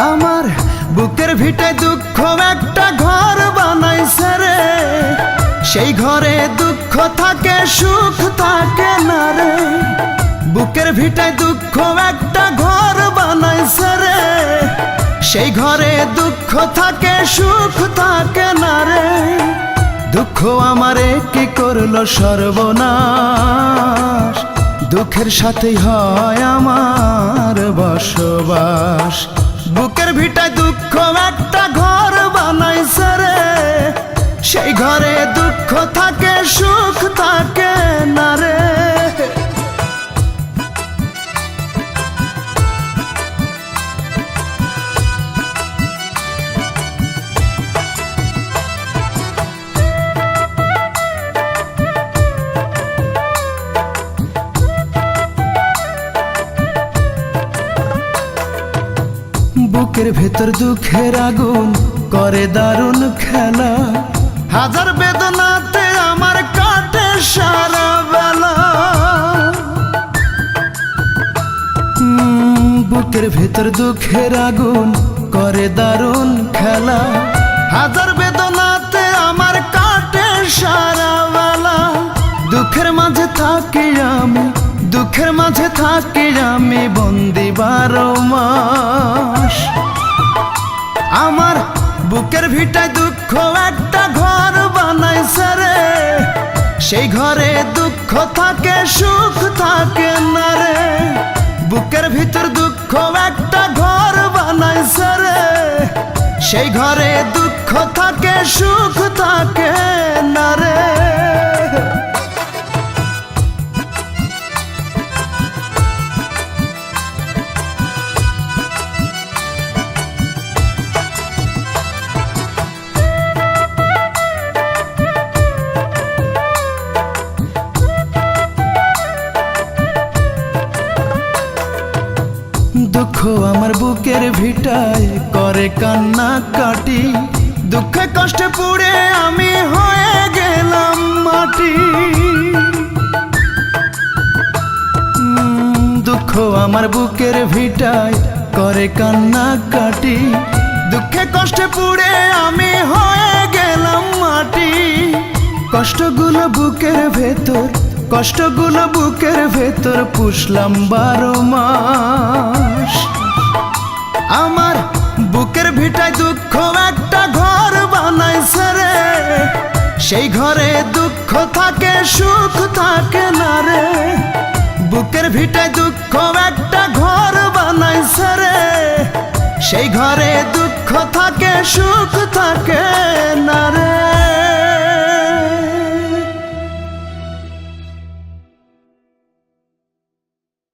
আমার বুকের ভিটায় দুঃখ একটা ঘর বানাইছে রে, সেই ঘরে দুঃখ থাকে সুখ থাকে না রে। বুকের ভিটায় দুঃখ একটা ঘর বানাইছে রে, সেই ঘরে দুঃখ থাকে সুখ থাকে না রে। দুঃখ আমারে কি করলো সর্বনাশ, দুঃখের সাথেই হয় আমার বসবাস। বুকের ভিটায় দুঃখ একটা ঘর বানাইছে রে, সেই ঘরে দুঃখ থাকে সুখ থাকে না রে। বুকের ভেতর দুঃখের আগুন করে দারুণ খেলা, হাজার বেদনাতে আমার কাটে সারা বেলা। বুকের ভেতর দুঃখের আগুন করে দারুণ খেলা, হাজার বেদনাতে আমার কাটে সারা বেলা। দুঃখের মাঝে থাকি আমি, দুঃখের মাঝে থাকি আমি বন্দি 12 মাস। আমার বুকের ভিটায় দুঃখ একটা ঘর বানাইছে রে, সেই ঘরে দুঃখ থাকে সুখ থাকে না রে। বুকের ভিতর দুঃখ একটা ঘর বানাইছে রে, সেই ঘরে দুঃখ থাকে সুখ থাকে না রে। দুঃখ আমার বুকের ভিটায় করে কান্না কাটি, দুঃখে কষ্টে পুড়ে আমি হয়ে গেলাম মাটি। দুঃখ আমার বুকের ভিটায় করে কান্না কাটি, দুঃখে কষ্টে পুড়ে আমি হয়ে গেলাম মাটি। কষ্টগুলো বুকের ভেতর, কষ্টগুলো বুকের ভেতর পুষলাম 12 মাস। আমার বুকের ভিটায় দুঃখ একটা ঘর বানাইছে রে, সেই ঘরে দুঃখ থাকে সুখ থাকে না রে। বুকের ভিটায় দুঃখ একটা ঘর বানাইছে রে, সেই ঘরে দুঃখ থাকে সুখ থাকে না রে।